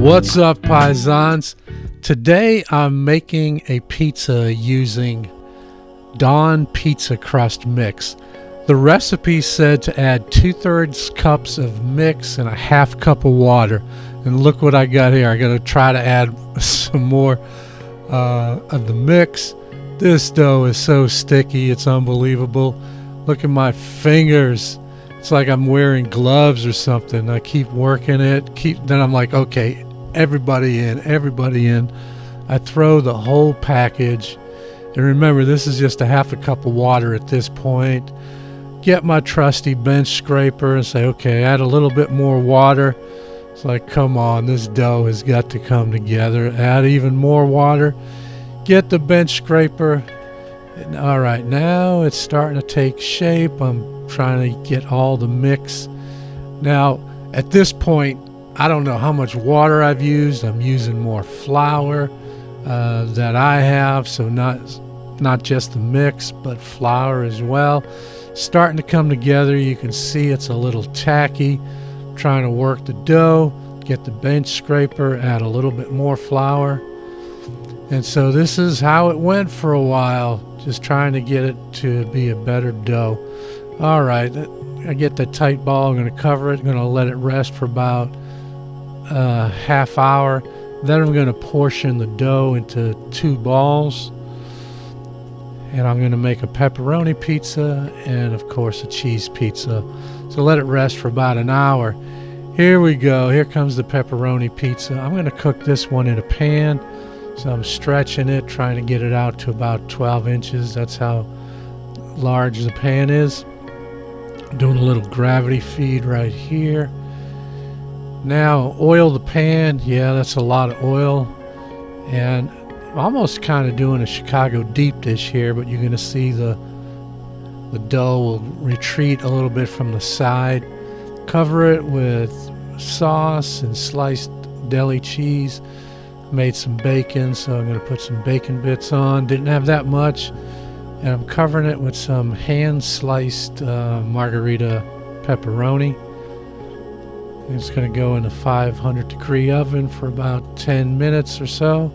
What's up, paisans? Today I'm making a pizza using Dawn pizza crust mix. The recipe said to add 2/3 cups of mix and a half cup of water. And look what I got here. I got to try to add some more of the mix. This dough is so sticky, it's unbelievable. Look at my fingers. It's like I'm wearing gloves or something. I keep working it. Then I'm like, okay, everybody in. I throw the whole package. And remember, this is just a half a cup of water at this point. Get my trusty bench scraper and say, okay, add a little bit more water. It's like, come on, this dough has got to come together. Add even more water. Get the bench scraper. And all right, now it's starting to take shape. I'm trying to get all the mix. Now, at this point, I don't know how much water I've used. I'm using more flour that I have, so not just the mix, but flour as well. Starting to come together. You can see it's a little tacky. Trying to work the dough, get the bench scraper, add a little bit more flour. And so this is how it went for a while, just trying to get it to be a better dough. All right, I get the tight ball. I'm going to cover it. I'm going to let it rest for about a half hour. Then I'm going to portion the dough into 2 balls. And I'm going to make a pepperoni pizza and, of course, a cheese pizza. So let it rest for about an hour. Here we go. Here comes the pepperoni pizza. I'm going to cook this one in a pan. So I'm stretching it, trying to get it out to about 12 inches. That's how large the pan is. Doing a little gravity feed right here. Now oil the pan. Yeah, that's a lot of oil. And I'm almost kind of doing a Chicago deep dish here, but you're going to see the dough will retreat a little bit from the side. Cover it with sauce and sliced deli cheese. Made some bacon, so I'm going to put some bacon bits on. Didn't have that much. And I'm covering it with some hand-sliced margarita pepperoni. It's going to go in a 500-degree oven for about 10 minutes or so.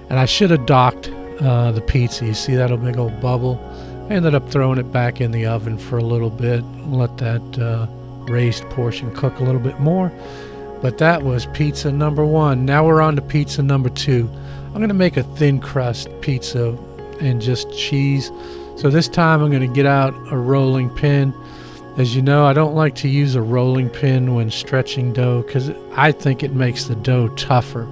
And I should have docked the pizza. You see that big old bubble? I ended up throwing it back in the oven for a little bit. Let that raised portion cook a little bit more. But that was pizza number 1. Now we're on to pizza number 2. I'm going to make a thin crust pizza and just cheese. So this time I'm going to get out a rolling pin. As you know, I don't like to use a rolling pin when stretching dough because I think it makes the dough tougher.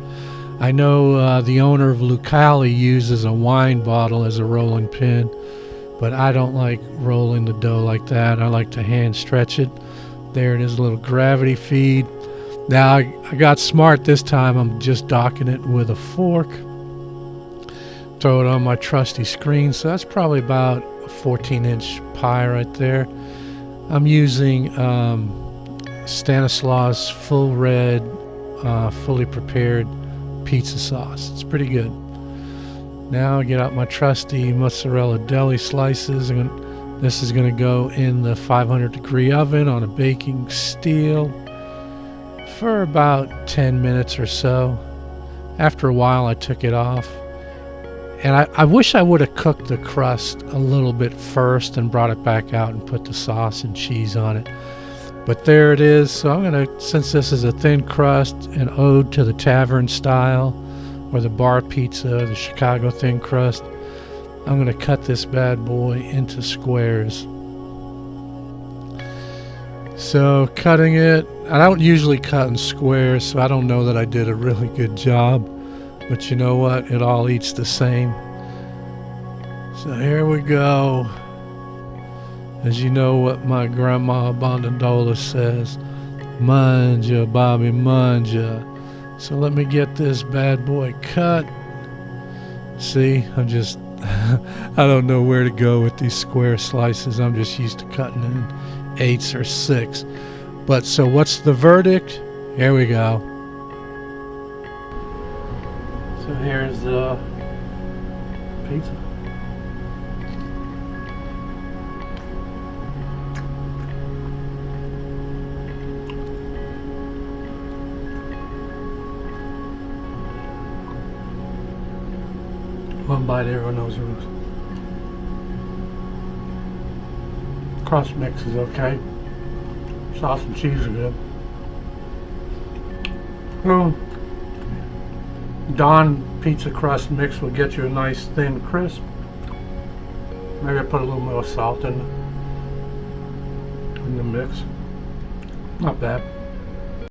I know the owner of Lucali uses a wine bottle as a rolling pin, but I don't like rolling the dough like that. I like to hand stretch it. There it is, a little gravity feed. Now I got smart this time. I'm just docking it with a fork. Throw it on my trusty screen. So that's probably about a 14-inch pie right there. I'm using Stanislaus Full Red, fully prepared pizza sauce. It's pretty good. Now I get out my trusty mozzarella deli slices. This is going to go in the 500-degree oven on a baking steel for about 10 minutes or so. After a while, I took it off. And I wish I would have cooked the crust a little bit first and brought it back out and put the sauce and cheese on it. But there it is. So I'm going to, since this is a thin crust, an ode to the tavern style or the bar pizza, the Chicago thin crust, I'm going to cut this bad boy into squares. So cutting it, I don't usually cut in squares, so I don't know that I did a really good job. But you know what? It all eats the same. So here we go. As you know what my grandma Bondandola says, manja, Bobby, manja. So let me get this bad boy cut. See, I don't know where to go with these square slices. I'm just used to cutting in 8s or 6. But so what's the verdict? Here we go. So here's the pizza. One bite, everyone knows it was. Crust mix is okay. Sauce and cheese are good. Well, Dawn pizza crust mix will get you a nice thin crisp. Maybe I put a little more salt in the mix. Not bad.